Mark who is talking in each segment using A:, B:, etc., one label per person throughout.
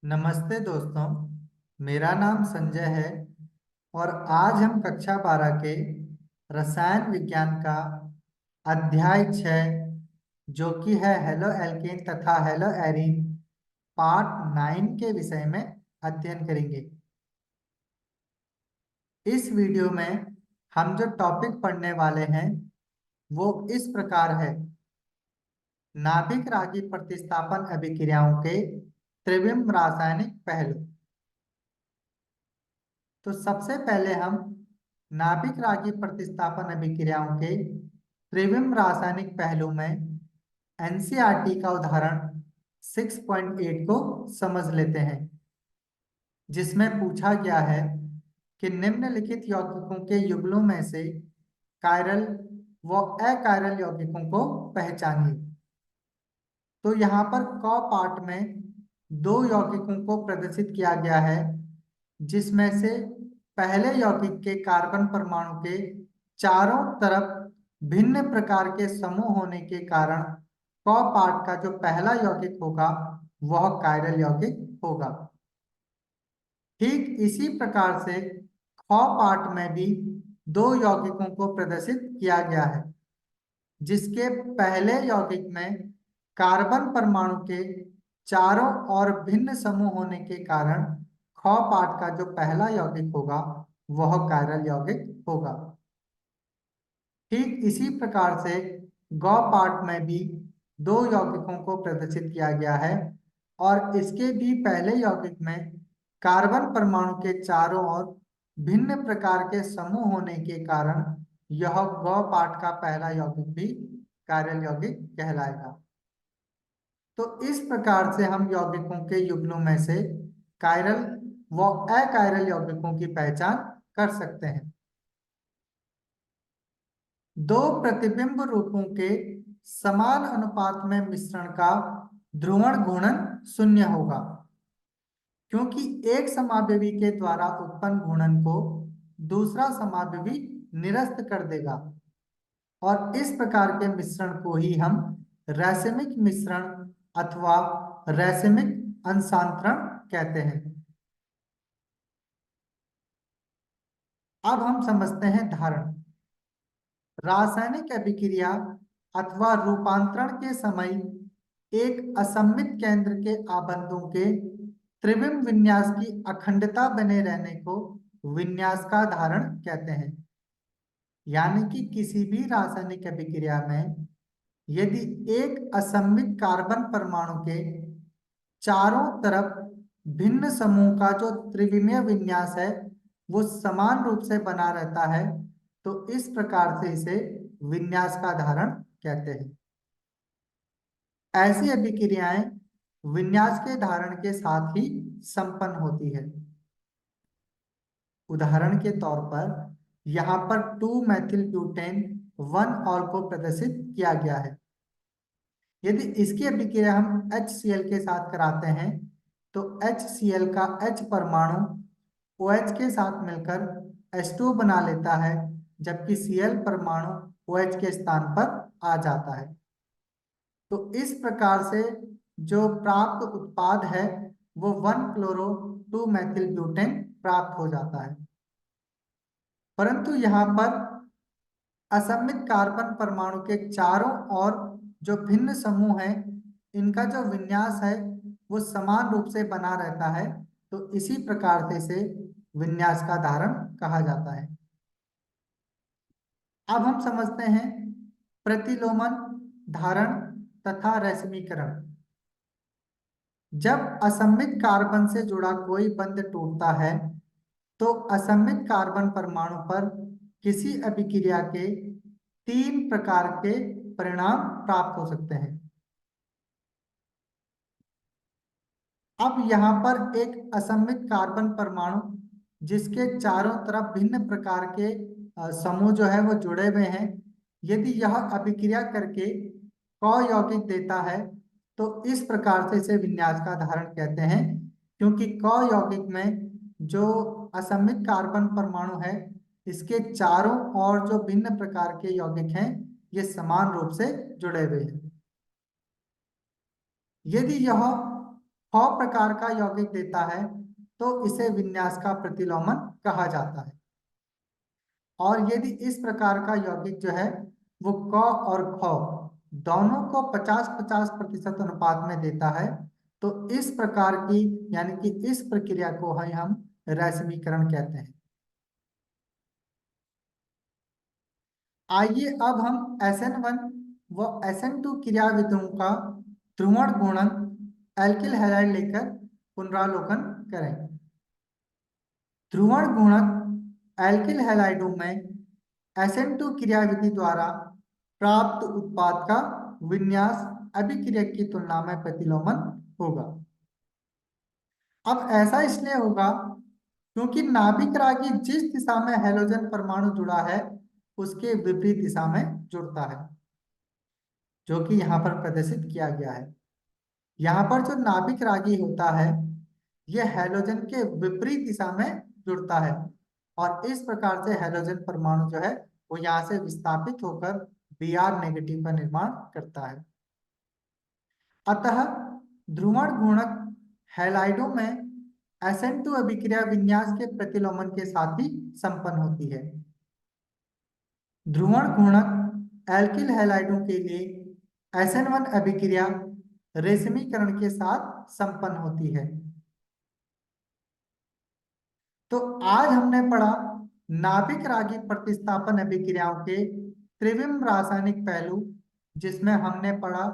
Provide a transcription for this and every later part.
A: नमस्ते दोस्तों। मेरा नाम संजय है और आज हम कक्षा 12 के रसायन विज्ञान का अध्याय 6 जो कि है हेलो एल्केन तथा हेलो एरीन पार्ट 9 के विषय में अध्ययन करेंगे। इस वीडियो में हम जो टॉपिक पढ़ने वाले हैं वो इस प्रकार है। नाभिक रागी प्रतिस्थापन अभिक्रियाओं के त्रिविम रासायनिक पहलू। तो सबसे पहले हम नाभिक रागी प्रतिस्थापन अभिक्रियाओं के त्रिविम रासायनिक पहलू में एनसीईआरटी का उदाहरण 6.8 को समझ लेते हैं, जिसमें पूछा गया है कि निम्नलिखित यौगिकों के युगलों में से कायरल व अकायरल यौगिकों को पहचानिए। तो यहाँ पर क पार्ट में दो यौगिकों को प्रदर्शित किया गया है, जिसमें से पहले यौगिक के कार्बन परमाणु के चारों तरफ भिन्न प्रकार के समूह होने के कारण क पार्ट का जो पहला यौगिक होगा वह कायरल यौगिक होगा। ठीक इसी प्रकार से ख पार्ट में भी दो यौगिकों को प्रदर्शित किया गया है, जिसके पहले यौगिक में कार्बन परमाणु के चारों ओर भिन्न समूह होने के कारण ख पार्ट का जो पहला यौगिक होगा वह कायरल यौगिक होगा। ठीक इसी प्रकार से गौ पार्ट में भी दो यौगिकों को प्रदर्शित किया गया है और इसके भी पहले यौगिक में कार्बन परमाणु के चारों ओर भिन्न प्रकार के समूह होने के कारण यह गौ पार्ट का पहला यौगिक भी कायरल यौगिक कहलाएगा। तो इस प्रकार से हम यौगिकों के युग्मों में से कायरल व अकायरल यौगिकों की पहचान कर सकते हैं। दो प्रतिबिंब रूपों के समान अनुपात में मिश्रण का ध्रुवण घूर्णन शून्य होगा, क्योंकि एक समावयवी के द्वारा उत्पन्न घूर्णन को दूसरा समावयवी निरस्त कर देगा और इस प्रकार के मिश्रण को ही हम रैसिमिक मिश्रण अथवा रैसिमिक अंशांतरण कहते हैं। अब हम समझते हैं धारण। रासायनिक अभिक्रिया अथवा रूपांतरण के समय एक असममित केंद्र के आबंधों के त्रिविम विन्यास की अखंडता बने रहने को विन्यास का धारण कहते हैं। यानी कि किसी भी रासायनिक अभिक्रिया में यदि एक असममित कार्बन परमाणु के चारों तरफ भिन्न समूह का जो त्रिविमीय विन्यास है वो समान रूप से बना रहता है, तो इस प्रकार से इसे विन्यास का धारण कहते हैं। ऐसी अभिक्रियाएं विन्यास के धारण के साथ ही संपन्न होती है। उदाहरण के तौर पर यहाँ पर 2 मेथिल ब्यूटेन 1 ऑल को प्रदर्शित किया गया है। यदि इसकी अभिक्रिया हम HCl के साथ कराते हैं तो HCl का H परमाणु OH के साथ मिलकर H2 बना लेता है, जबकि Cl परमाणु OH के स्थान पर आ जाता है। तो इस प्रकार से जो प्राप्त उत्पाद है वो 1 क्लोरो 2 मेथिल ब्यूटेन प्राप्त हो जाता है। परंतु यहाँ पर असममित कार्बन परमाणु के चारों ओर जो भिन्न समूह हैं इनका जो विन्यास है वो समान रूप से बना रहता है, तो इसी प्रकार से इसे विन्यास का धारण कहा जाता है। अब हम समझते हैं प्रतिलोमन, धारण तथा रश्मीकरण। जब असममित कार्बन से जुड़ा कोई बंध टूटता है तो असममित कार्बन परमाणु पर किसी अभिक्रिया के 3 प्रकार के परिणाम प्राप्त हो सकते हैं। अब यहाँ पर एक असममित कार्बन परमाणु जिसके चारों तरफ भिन्न प्रकार के समूह जो है वो जुड़े हुए हैं, यदि यह अभिक्रिया करके क यौगिक देता है तो इस प्रकार से इसे विन्यास का धारण कहते हैं, क्योंकि क यौगिक में जो असममित कार्बन परमाणु है इसके चारों ओर जो भिन्न प्रकार के यौगिक हैं ये समान रूप से जुड़े हुए हैं। यदि यह ख प्रकार का यौगिक देता है तो इसे विन्यास का प्रतिलोमन कहा जाता है। और यदि इस प्रकार का यौगिक जो है वो क और ख दोनों को 50-50% अनुपात में देता है तो इस प्रकार की यानी कि इस प्रक्रिया को हम रैसिमीकरण कहते हैं। आइए अब हम SN1 व SN2 क्रियाविधियों का ध्रुवण गुणन एल्किल हैलाइड लेकर पुनरावलोकन करें। ध्रुवण गुणक एल्किल हैलाइडों में SN2 क्रियाविधि द्वारा प्राप्त उत्पाद का विन्यास अभिक्रियक की तुलना में प्रतिलोमन होगा। अब ऐसा इसलिए होगा क्योंकि नाभिक रागी जिस दिशा में हैलोजन परमाणु जुड़ा है उसके विपरीत दिशा में जुड़ता है, जो कि यहाँ पर प्रदर्शित किया गया है। यहाँ पर जो नाभिक रागी होता है यह हैलोजन के विपरीत दिशा में जुड़ता है और इस प्रकार से हैलोजन परमाणु जो है वो यहाँ से विस्थापित होकर Br नेगेटिव का निर्माण करता है। अतः ध्रुवण गुणक हैलाइडों में SN2 अभिक्रिया विन्यास के प्रतिलोमन के साथ ही संपन्न होती है। ध्रुवण गुणक एल्किल हैलाइडों के लिए SN1 अभिक्रिया रेशमीकरण के साथ संपन्न होती है। तो आज हमने पढ़ा नाभिक रागी प्रतिस्थापन अभिक्रियाओं के त्रिविम रासायनिक पहलू, जिसमें हमने पढ़ा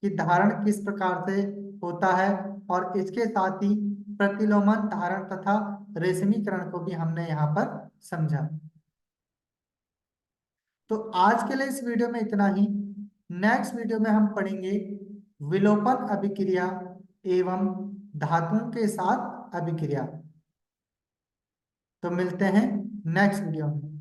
A: कि धारण किस प्रकार से होता है और इसके साथ ही प्रतिलोमन, धारण तथा रेशमीकरण को भी हमने यहाँ पर समझा। तो आज के लिए इस वीडियो में इतना ही। नेक्स्ट वीडियो में हम पढ़ेंगे विलोपन अभिक्रिया एवं धातुओं के साथ अभिक्रिया। तो मिलते हैं नेक्स्ट वीडियो में।